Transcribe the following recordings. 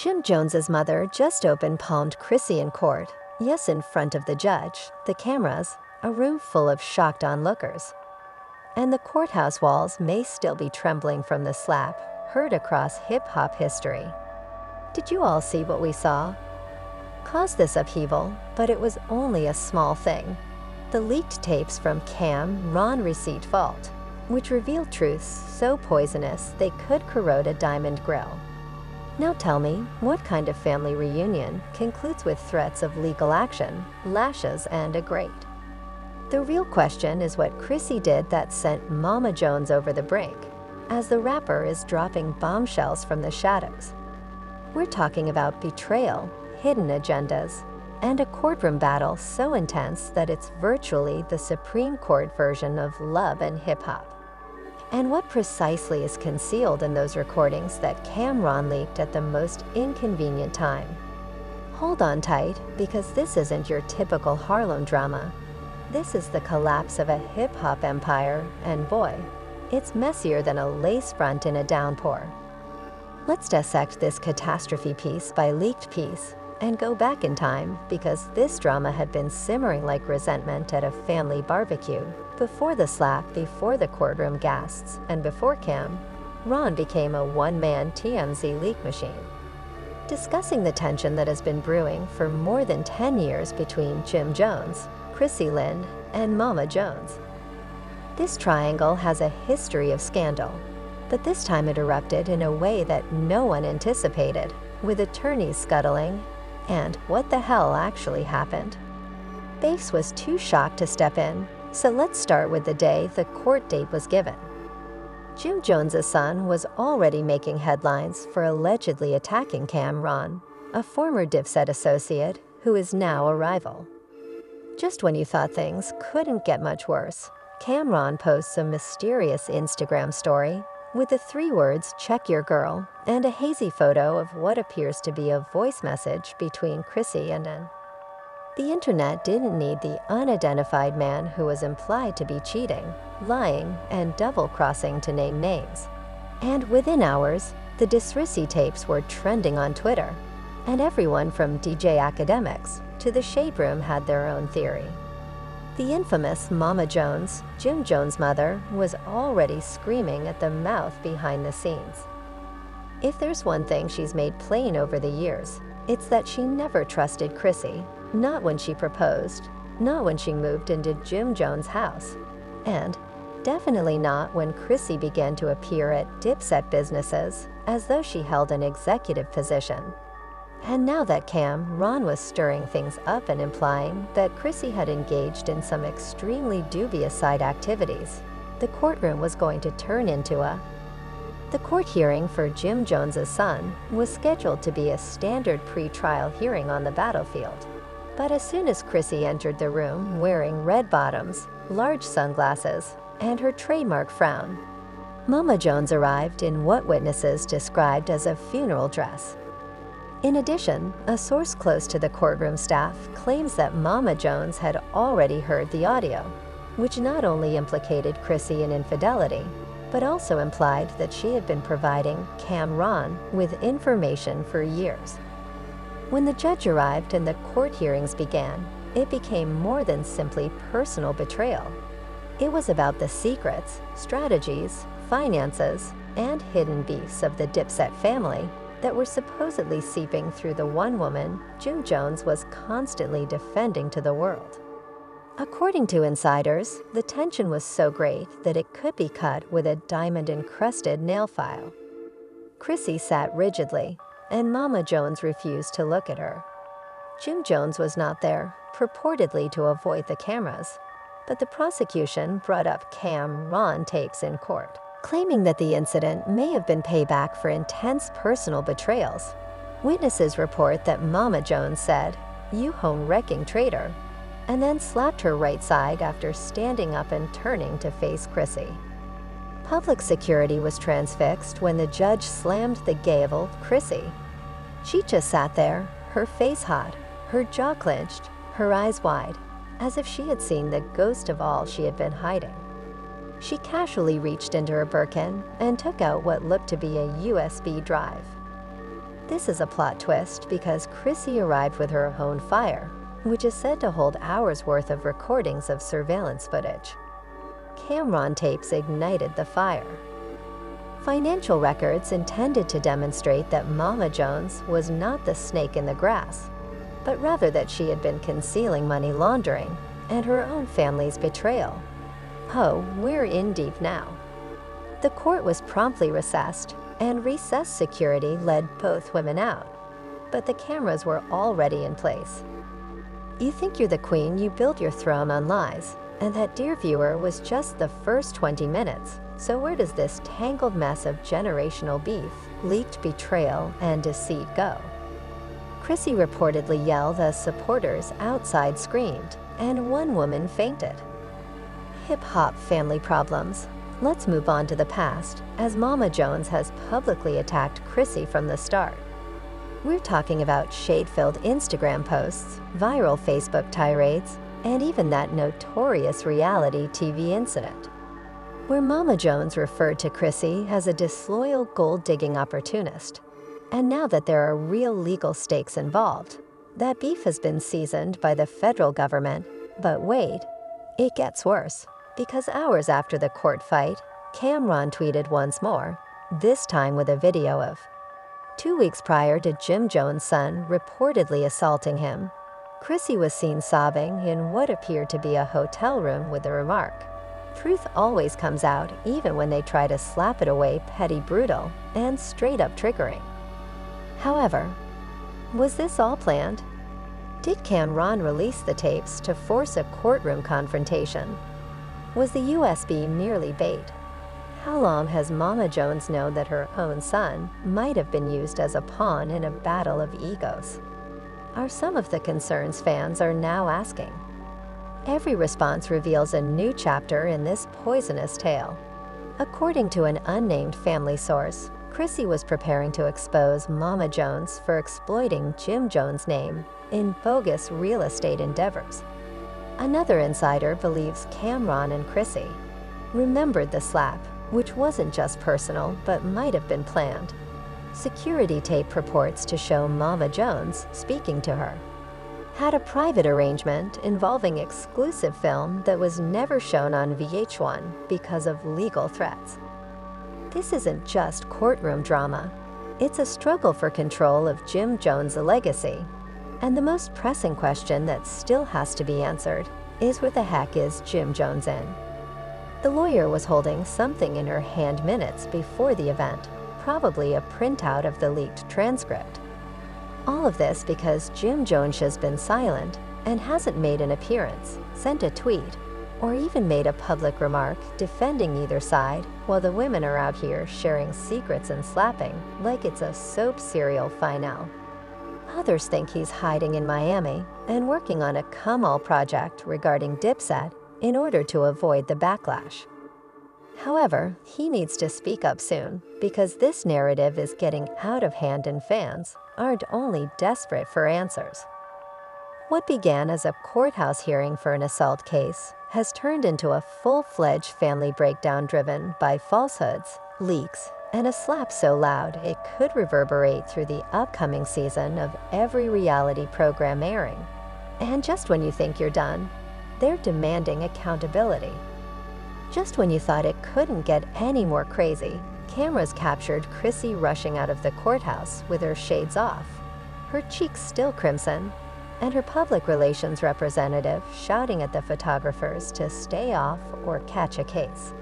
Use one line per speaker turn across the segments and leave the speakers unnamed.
Jim Jones's mother just open-palmed Chrissy in court, yes, in front of the judge, the cameras, a room full of shocked onlookers. And the courthouse walls may still be trembling from the slap heard across hip-hop history. Did you all see what we saw? Caused this upheaval, but it was only a small thing. The leaked tapes from Cam Ron receipt vault, which revealed truths so poisonous they could corrode a diamond grill. Now tell me, what kind of family reunion concludes with threats of legal action, lashes, and a grate? The real question is what Chrissy did that sent Mama Jones over the brink, as the rapper is dropping bombshells from the shadows. We're talking about betrayal, hidden agendas, and a courtroom battle so intense that it's virtually the Supreme Court version of love and hip-hop. And what precisely is concealed in those recordings that Cam Ron leaked at the most inconvenient time? Hold on tight, because this isn't your typical Harlem drama. This is the collapse of a hip-hop empire, and boy, it's messier than a lace front in a downpour. Let's dissect this catastrophe piece by leaked piece and go back in time, because this drama had been simmering like resentment at a family barbecue before the slap, before the courtroom gasps, and before Cam, Ron became a one-man TMZ leak machine. Discussing the tension that has been brewing for more than 10 years between Jim Jones, Chrissy Lynn, and Mama Jones. This triangle has a history of scandal, but this time it erupted in a way that no one anticipated, with attorneys scuttling, and what the hell actually happened? Base was too shocked to step in, so let's start with the day the court date was given. Jim Jones's son was already making headlines for allegedly attacking Cam Ron, a former Dipset associate who is now a rival. Just when you thought things couldn't get much worse, Cam Ron posts a mysterious Instagram story with the 3 words, "check your girl," and a hazy photo of what appears to be a voice message between Chrissy and N. The internet didn't need the unidentified man who was implied to be cheating, lying, and double-crossing to name names. And within hours, the Disrissi tapes were trending on Twitter, and everyone from DJ academics to the Shade Room had their own theory. The infamous Mama Jones, Jim Jones' mother, was already screaming at the mouth behind the scenes. If there's one thing she's made plain over the years, it's that she never trusted Chrissy, not when she proposed, not when she moved into Jim Jones' house, and definitely not when Chrissy began to appear at Dipset businesses as though she held an executive position. And now that Cam Ron was stirring things up and implying that Chrissy had engaged in some extremely dubious side activities, the courtroom was going to turn into a... The court hearing for Jim Jones's son was scheduled to be a standard pre-trial hearing on the battlefield. But as soon as Chrissy entered the room wearing red bottoms, large sunglasses, and her trademark frown, Mama Jones arrived in what witnesses described as a funeral dress. In addition, a source close to the courtroom staff claims that Mama Jones had already heard the audio, which not only implicated Chrissy in infidelity, but also implied that she had been providing Cam Ron with information for years. When the judge arrived and the court hearings began, it became more than simply personal betrayal. It was about the secrets, strategies, finances, and hidden beefs of the Dipset family that were supposedly seeping through the one woman Jim Jones was constantly defending to the world. According to insiders, the tension was so great that it could be cut with a diamond-encrusted nail file. Chrissy sat rigidly, and Mama Jones refused to look at her. Jim Jones was not there, purportedly to avoid the cameras, but the prosecution brought up Cam Ron tapes in court, claiming that the incident may have been payback for intense personal betrayals. Witnesses report that Mama Jones said, "You home-wrecking traitor," and then slapped her right side after standing up and turning to face Chrissy. Public security was transfixed when the judge slammed the gavel Chrissy. She just sat there, her face hot, her jaw clenched, her eyes wide, as if she had seen the ghost of all she had been hiding. She casually reached into her Birkin and took out what looked to be a USB drive. This is a plot twist because Chrissy arrived with her own fire, which is said to hold hours' worth of recordings of surveillance footage. Camera tapes ignited the fire. Financial records intended to demonstrate that Mama Jones was not the snake in the grass, but rather that she had been concealing money laundering and her own family's betrayal. Oh, we're in deep now. The court was promptly recessed, and recessed security led both women out, but the cameras were already in place. You think you're the queen, you built your throne on lies, and that, dear viewer, was just the first 20 minutes. So where does this tangled mess of generational beef, leaked betrayal, and deceit go? Chrissy reportedly yelled as supporters outside screamed, and one woman fainted. Hip-hop family problems. Let's move on to the past, as Mama Jones has publicly attacked Chrissy from the start. We're talking about shade-filled Instagram posts, viral Facebook tirades, and even that notorious reality TV incident, where Mama Jones referred to Chrissy as a disloyal gold-digging opportunist. And now that there are real legal stakes involved, that beef has been seasoned by the federal government. But wait, it gets worse. Because hours after the court fight, Cameron tweeted once more, this time with a video of 2 weeks prior to Jim Jones' son reportedly assaulting him. Chrissy was seen sobbing in what appeared to be a hotel room with the remark, truth always comes out even when they try to slap it away petty, brutal, and straight up triggering. However, was this all planned? Did Cameron release the tapes to force a courtroom confrontation? Was the USB merely bait? How long has Mama Jones known that her own son might have been used as a pawn in a battle of egos? Are some of the concerns fans are now asking. Every response reveals a new chapter in this poisonous tale. According to an unnamed family source, Chrissy was preparing to expose Mama Jones for exploiting Jim Jones' name in bogus real estate endeavors. Another insider believes Cameron and Chrissy remembered the slap, which wasn't just personal but might have been planned. Security tape purports to show Mama Jones speaking to her. Had a private arrangement involving exclusive film that was never shown on VH1 because of legal threats. This isn't just courtroom drama. It's a struggle for control of Jim Jones' legacy. And the most pressing question that still has to be answered is, where the heck is Jim Jones in? The lawyer was holding something in her hand minutes before the event, probably a printout of the leaked transcript. All of this because Jim Jones has been silent and hasn't made an appearance, sent a tweet, or even made a public remark defending either side, while the women are out here sharing secrets and slapping like it's a soap serial finale. Others think he's hiding in Miami and working on a come-all project regarding Dipset in order to avoid the backlash. However, he needs to speak up soon because this narrative is getting out of hand and fans aren't only desperate for answers. What began as a courthouse hearing for an assault case has turned into a full-fledged family breakdown driven by falsehoods, leaks, and a slap so loud it could reverberate through the upcoming season of every reality program airing. And just when you think you're done, they're demanding accountability. Just when you thought it couldn't get any more crazy, cameras captured Chrissy rushing out of the courthouse with her shades off, her cheeks still crimson, and her public relations representative shouting at the photographers to stay off or catch a case.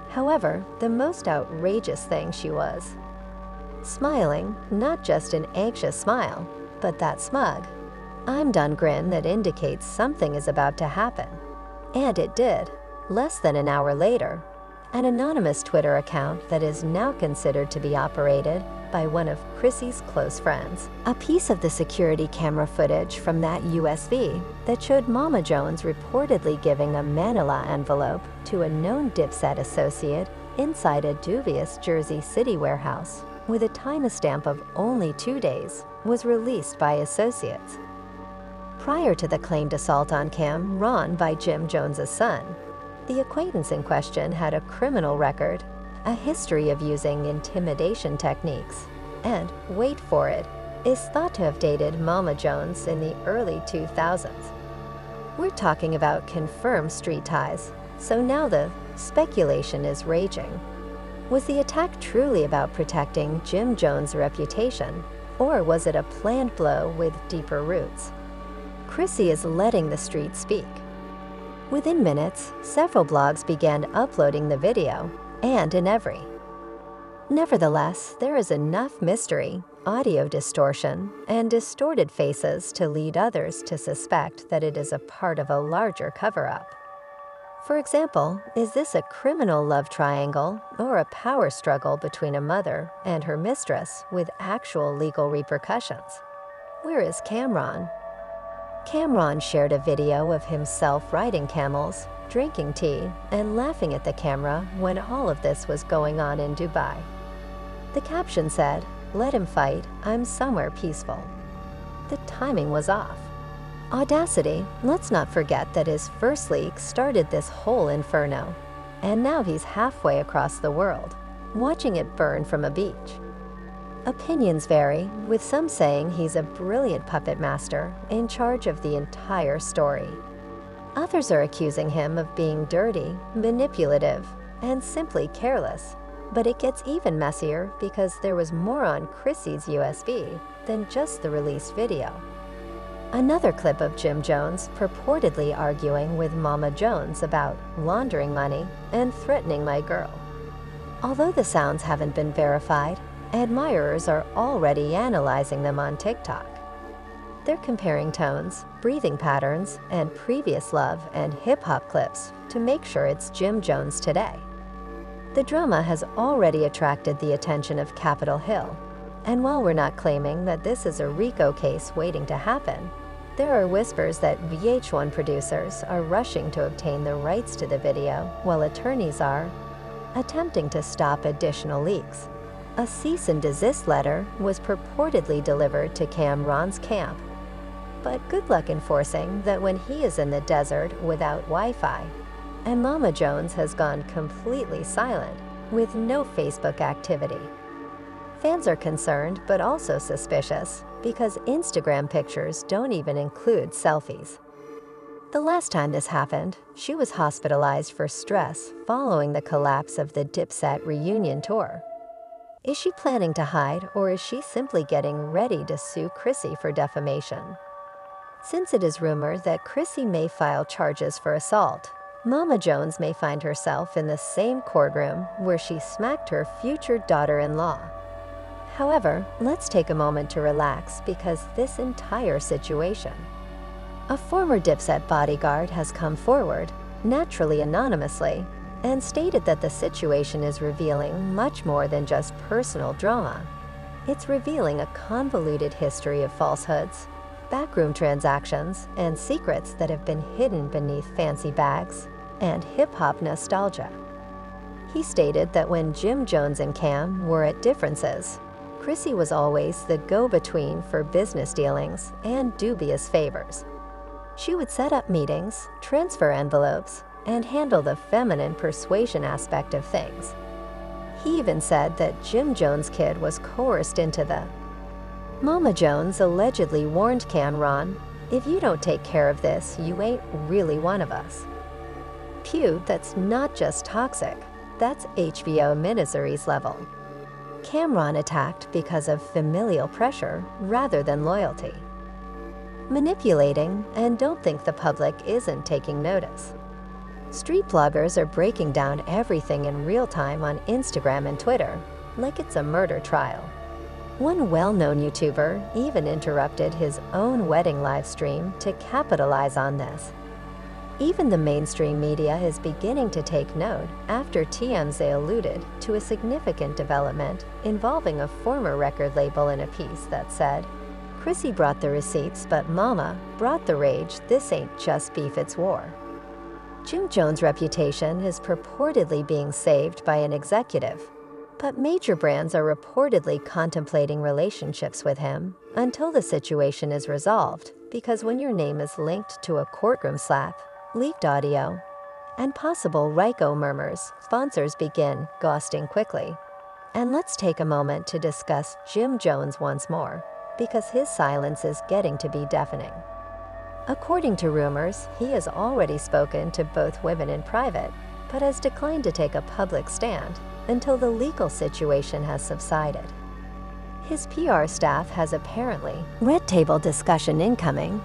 However, the most outrageous thing she was smiling, not just an anxious smile, but that smug, I'm done grin that indicates something is about to happen. And it did. Less than an hour later, an anonymous Twitter account that is now considered to be operated by one of Chrissy's close friends. A piece of the security camera footage from that USB that showed Mama Jones reportedly giving a manila envelope to a known Dipset associate inside a dubious Jersey City warehouse with a timestamp of only 2 days was released by associates. Prior to the claimed assault on Cameron by Jim Jones' son, the acquaintance in question had a criminal record, a history of using intimidation techniques, and, wait for it, is thought to have dated Mama Jones in the early 2000s. We're talking about confirmed street ties, so now the speculation is raging. Was the attack truly about protecting Jim Jones' reputation, or was it a planned blow with deeper roots? Chrissy is letting the street speak. Within minutes, several blogs began uploading the video, and in every. Nevertheless, there is enough mystery, audio distortion, and distorted faces to lead others to suspect that it is a part of a larger cover-up. For example, is this a criminal love triangle or a power struggle between a mother and her mistress with actual legal repercussions? Where is Cameron? Cameron shared a video of himself riding camels, drinking tea, and laughing at the camera when all of this was going on in Dubai. The caption said, "Let him fight, I'm somewhere peaceful." The timing was off. Audacity, let's not forget that his first leak started this whole inferno, and now he's halfway across the world, watching it burn from a beach. Opinions vary, with some saying he's a brilliant puppet master in charge of the entire story. Others are accusing him of being dirty, manipulative, and simply careless. But it gets even messier because there was more on Chrissy's USB than just the released video. Another clip of Jim Jones purportedly arguing with Mama Jones about laundering money and threatening my girl. Although the sounds haven't been verified, admirers are already analyzing them on TikTok. They're comparing tones, breathing patterns, and previous love and hip-hop clips to make sure it's Jim Jones today. The drama has already attracted the attention of Capitol Hill, and while we're not claiming that this is a RICO case waiting to happen, there are whispers that VH1 producers are rushing to obtain the rights to the video while attorneys are attempting to stop additional leaks. A cease and desist letter was purportedly delivered to Cameron's camp. But good luck enforcing that when he is in the desert without Wi-Fi, and Mama Jones has gone completely silent with no Facebook activity. Fans are concerned but also suspicious because Instagram pictures don't even include selfies. The last time this happened, she was hospitalized for stress following the collapse of the Dipset reunion tour. Is she planning to hide, or is she simply getting ready to sue Chrissy for defamation? Since it is rumored that Chrissy may file charges for assault, Mama Jones may find herself in the same courtroom where she smacked her future daughter-in-law. However, let's take a moment to relax because this entire situation. A former Dipset bodyguard has come forward, naturally anonymously, and stated that the situation is revealing much more than just personal drama. It's revealing a convoluted history of falsehoods, backroom transactions, and secrets that have been hidden beneath fancy bags and hip-hop nostalgia. He stated that when Jim Jones and Cam were at differences, Chrissy was always the go-between for business dealings and dubious favors. She would set up meetings, transfer envelopes, and handle the feminine persuasion aspect of things. He even said that Jim Jones' kid was coerced into the. Mama Jones allegedly warned Cameron, "If you don't take care of this, you ain't really one of us." Pew, that's not just toxic, that's HBO miniseries level. Cameron attacked because of familial pressure rather than loyalty. Manipulating, and don't think the public isn't taking notice. Street bloggers are breaking down everything in real time on Instagram and Twitter, like it's a murder trial. One well-known YouTuber even interrupted his own wedding live stream to capitalize on this. Even the mainstream media is beginning to take note after TMZ alluded to a significant development involving a former record label in a piece that said, "Chrissy brought the receipts, but Mama brought the rage. This ain't just beef, it's war." Jim Jones' reputation is purportedly being saved by an executive, but major brands are reportedly contemplating relationships with him until the situation is resolved, because when your name is linked to a courtroom slap, leaked audio, and possible RICO murmurs, sponsors begin ghosting quickly. And let's take a moment to discuss Jim Jones once more, because his silence is getting to be deafening. According to rumors, he has already spoken to both women in private, but has declined to take a public stand until the legal situation has subsided. His PR staff has apparently red table discussion incoming.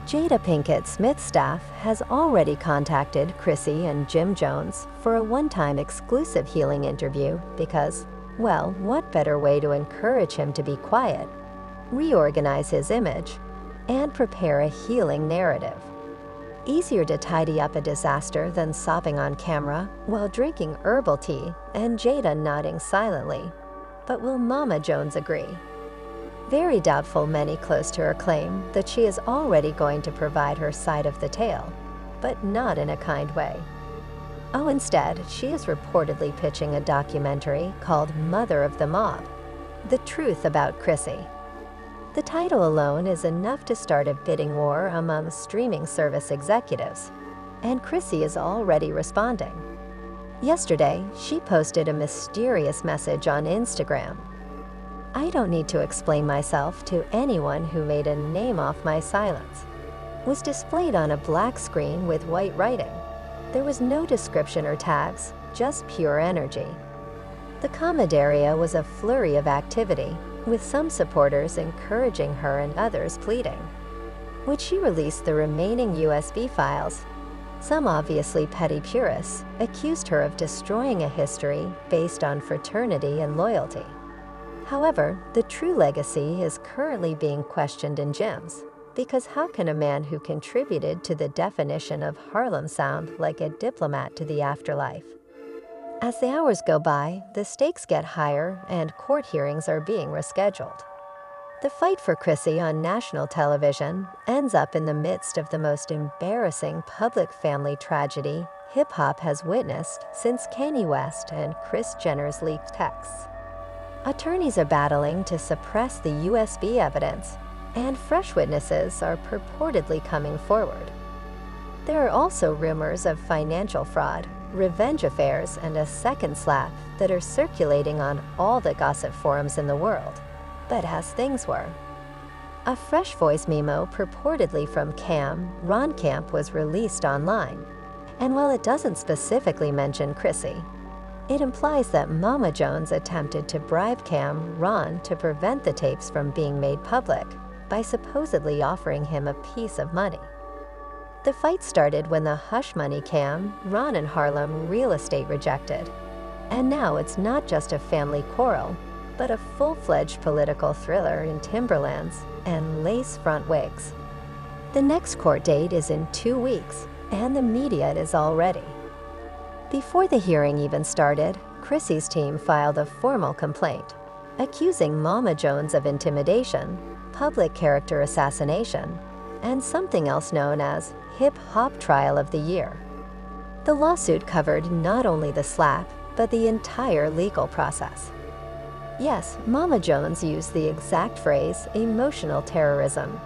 Jada Pinkett Smith's staff has already contacted Chrissy and Jim Jones for a one-time exclusive healing interview because, well, what better way to encourage him to be quiet, reorganize his image, and prepare a healing narrative. Easier to tidy up a disaster than sobbing on camera while drinking herbal tea and Jada nodding silently. But will Mama Jones agree? Very doubtful many close to her claim that she is already going to provide her side of the tale, but not in a kind way. Oh, instead, she is reportedly pitching a documentary called Mother of the Mob, The Truth About Chrissy. The title alone is enough to start a bidding war among streaming service executives, and Chrissy is already responding. Yesterday, she posted a mysterious message on Instagram. "I don't need to explain myself to anyone who made a name off my silence," was displayed on a black screen with white writing. There was no description or tags, just pure energy. The comment area was a flurry of activity, with some supporters encouraging her and others pleading. Would she release the remaining USB files? Some obviously petty purists accused her of destroying a history based on fraternity and loyalty. However, the true legacy is currently being questioned in Jim's, because how can a man who contributed to the definition of Harlem sound like a diplomat to the afterlife? As the hours go by, the stakes get higher and court hearings are being rescheduled. The fight for Chrissy on national television ends up in the midst of the most embarrassing public family tragedy hip-hop has witnessed since Kanye West and Kris Jenner's leaked texts. Attorneys are battling to suppress the USB evidence, and fresh witnesses are purportedly coming forward. There are also rumors of financial fraud, revenge affairs, and a second slap that are circulating on all the gossip forums in the world. But as things were, a fresh voice memo purportedly from Cam Ron Camp was released online, and while it doesn't specifically mention Chrissy, it implies that Mama Jones attempted to bribe Cam Ron to prevent the tapes from being made public by supposedly offering him a piece of money. The fight started when the hush money Cam Ron and Harlem real estate rejected, and now it's not just a family quarrel, but a full-fledged political thriller in Timberlands and lace front wigs. The next court date is in 2 weeks, and the media is all ready. Before the hearing even started, Chrissy's team filed a formal complaint, accusing Mama Jones of intimidation, public character assassination, and something else known as Hip-Hop Trial of the Year. The lawsuit covered not only the slap, but the entire legal process. Yes, Mama Jones used the exact phrase emotional terrorism,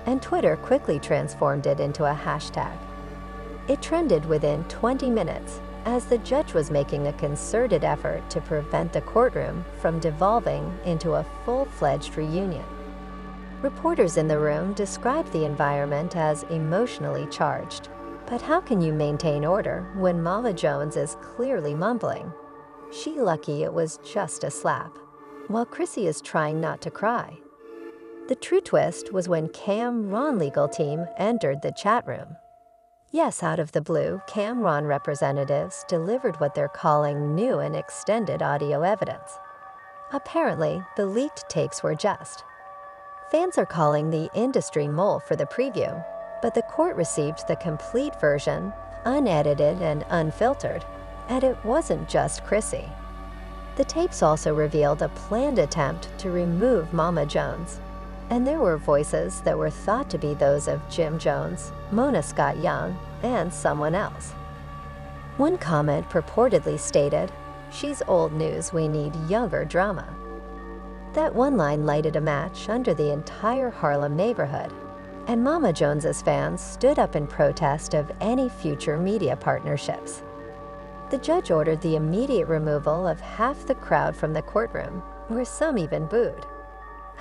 and Twitter quickly transformed it into a hashtag. It trended within 20 minutes as the judge was making a concerted effort to prevent the courtroom from devolving into a full-fledged reunion. Reporters in the room described the environment as emotionally charged. But how can you maintain order when Mama Jones is clearly mumbling? She lucky it was just a slap, while Chrissy is trying not to cry. The true twist was when Cam Ron legal team entered the chat room. Yes, out of the blue, Cam Ron representatives delivered what they're calling new and extended audio evidence. Apparently, the leaked tapes were just. Fans are calling the industry mole for the preview, but the court received the complete version, unedited and unfiltered, and it wasn't just Chrissy. The tapes also revealed a planned attempt to remove Mama Jones, and there were voices that were thought to be those of Jim Jones, Mona Scott Young, and someone else. One comment purportedly stated, "She's old news, we need younger drama." That one line lighted a match under the entire Harlem neighborhood, and Mama Jones's fans stood up in protest of any future media partnerships. The judge ordered the immediate removal of half the crowd from the courtroom, where some even booed.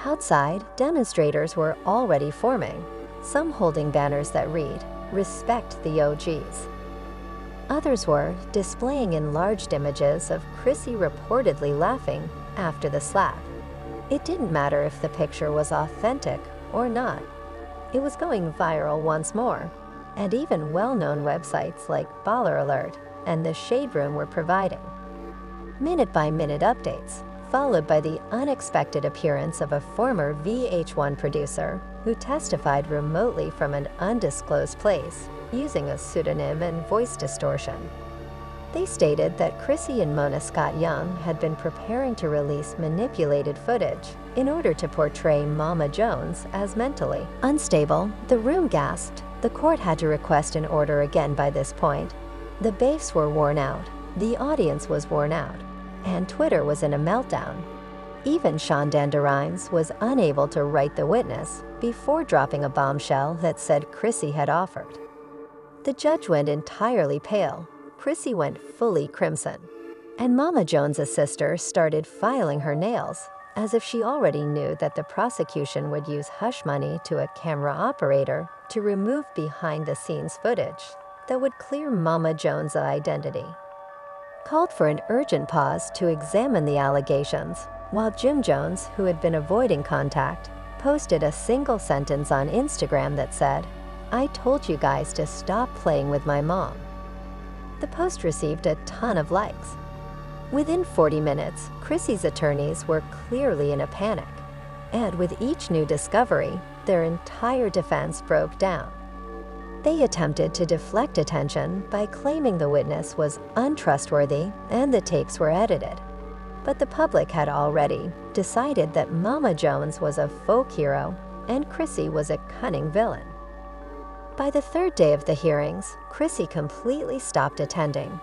Outside, demonstrators were already forming, some holding banners that read, "Respect the OGs." Others were displaying enlarged images of Chrissy reportedly laughing after the slap. It didn't matter if the picture was authentic or not. It was going viral once more, and even well-known websites like Baller Alert and The Shade Room were providing minute-by-minute updates, followed by the unexpected appearance of a former VH1 producer who testified remotely from an undisclosed place using a pseudonym and voice distortion. They stated that Chrissy and Mona Scott-Young had been preparing to release manipulated footage in order to portray Mama Jones as mentally unstable. The room gasped. The court had to request an order again by this point. The bass were worn out, the audience was worn out, and Twitter was in a meltdown. Even Shonda Rhimes was unable to write the witness before dropping a bombshell that said Chrissy had offered. The judge went entirely pale. Chrissy went fully crimson, and Mama Jones's sister started filing her nails, as if she already knew that the prosecution would use hush money to a camera operator to remove behind-the-scenes footage that would clear Mama Jones' identity. Called for an urgent pause to examine the allegations, while Jim Jones, who had been avoiding contact, posted a single sentence on Instagram that said, "I told you guys to stop playing with my mom." The post received a ton of likes. Within 40 minutes, Chrissy's attorneys were clearly in a panic, and with each new discovery, their entire defense broke down. They attempted to deflect attention by claiming the witness was untrustworthy and the tapes were edited. But the public had already decided that Mama Jones was a folk hero and Chrissy was a cunning villain. By the third day of the hearings, Chrissy completely stopped attending.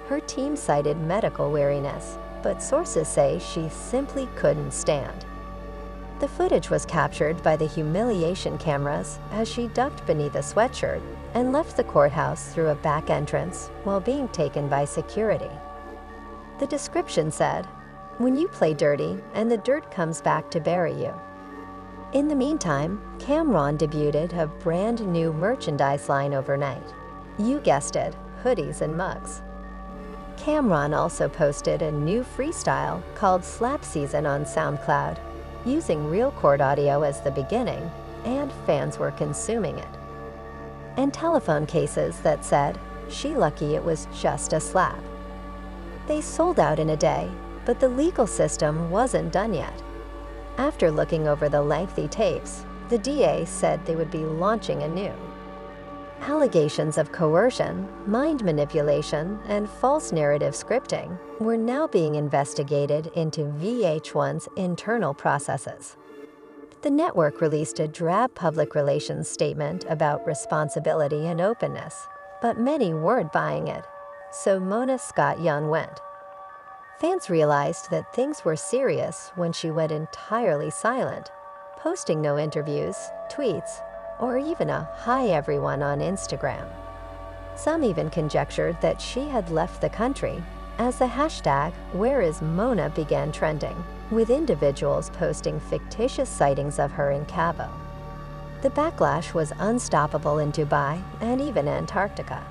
Her team cited medical weariness, but sources say she simply couldn't stand. The footage was captured by the humiliation cameras as she ducked beneath a sweatshirt and left the courthouse through a back entrance while being taken by security. The description said, "When you play dirty and the dirt comes back to bury you." In the meantime, Cam'ron debuted a brand new merchandise line overnight. You guessed it, hoodies and mugs. Cam'ron also posted a new freestyle called Slap Season on SoundCloud, using real court audio as the beginning, and fans were consuming it. And telephone cases that said, "She lucky it was just a slap." They sold out in a day, but the legal system wasn't done yet. After looking over the lengthy tapes, the DA said they would be launching anew. Allegations of coercion, mind manipulation, and false narrative scripting were now being investigated into VH1's internal processes. The network released a drab public relations statement about responsibility and openness, but many weren't buying it, so Mona Scott-Young went. Fans realized that things were serious when she went entirely silent, posting no interviews, tweets, or even a "Hi everyone" on Instagram. Some even conjectured that she had left the country, as the hashtag #WhereIsMona began trending, with individuals posting fictitious sightings of her in Cabo. The backlash was unstoppable in Dubai and even Antarctica.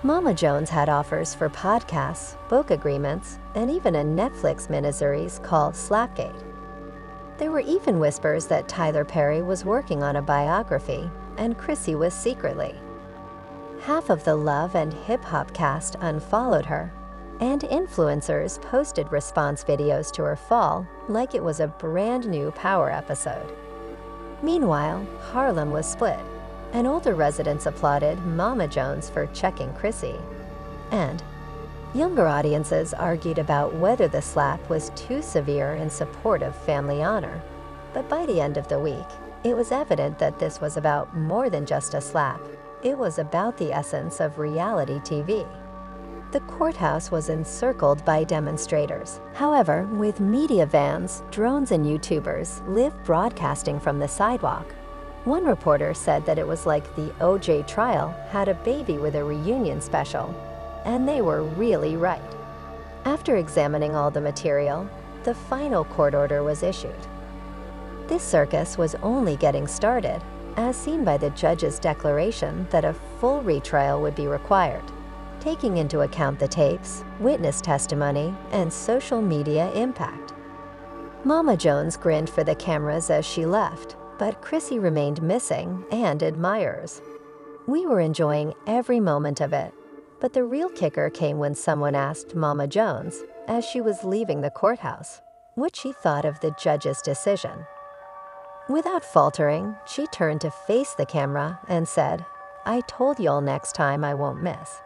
Mama Jones had offers for podcasts, book agreements, and even a Netflix miniseries called Slapgate. There were even whispers that Tyler Perry was working on a biography, and Chrissy was secretly. Half of the Love and Hip Hop cast unfollowed her, and influencers posted response videos to her fall like it was a brand new Power episode. Meanwhile, Harlem was split, and older residents applauded Mama Jones for checking Chrissy. And younger audiences argued about whether the slap was too severe in support of family honor. But by the end of the week, it was evident that this was about more than just a slap. It was about the essence of reality TV. The courthouse was encircled by demonstrators. However, with media vans, drones, and YouTubers live broadcasting from the sidewalk. One reporter said that it was like the OJ trial had a baby with a reunion special. and they were really right. After examining all the material, the final court order was issued. This circus was only getting started, as seen by the judge's declaration that a full retrial would be required, taking into account the tapes, witness testimony, and social media impact. Mama Jones grinned for the cameras as she left, but Chrissy remained missing and admirers. We were enjoying every moment of it, but the real kicker came when someone asked Mama Jones, as she was leaving the courthouse, what she thought of the judge's decision. Without faltering, she turned to face the camera and said, "I told y'all next time I won't miss."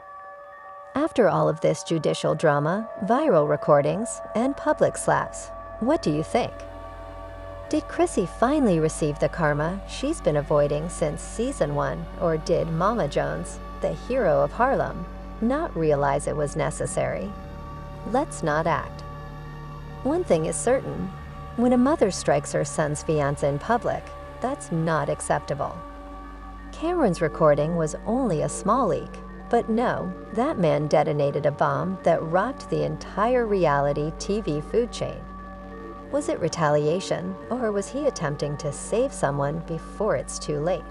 After all of this judicial drama, viral recordings, and public slaps, what do you think? Did Chrissy finally receive the karma she's been avoiding since season 1, or did Mama Jones, the hero of Harlem, not realize it was necessary? Let's not act. One thing is certain. When a mother strikes her son's fiancé in public, that's not acceptable. Cameron's recording was only a small leak, but no, that man detonated a bomb that rocked the entire reality TV food chain. Was it retaliation, or was he attempting to save someone before it's too late?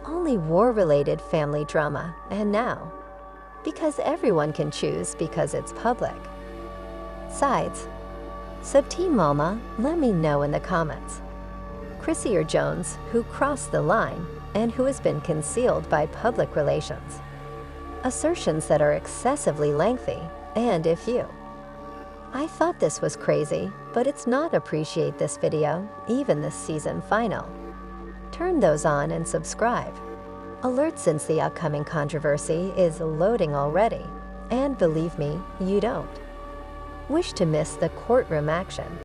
Only war-related family drama, and now, because everyone can choose because it's public. Sides. Sub-Team Mama, let me know in the comments. Chrissy or Jones, who crossed the line and who has been concealed by public relations? Assertions that are excessively lengthy, and if you. I thought this was crazy, but it's not. Appreciate this video, even this season final. Turn those on and subscribe. Alerts since the upcoming controversy is loading already, and believe me, you don't wish to miss the courtroom action.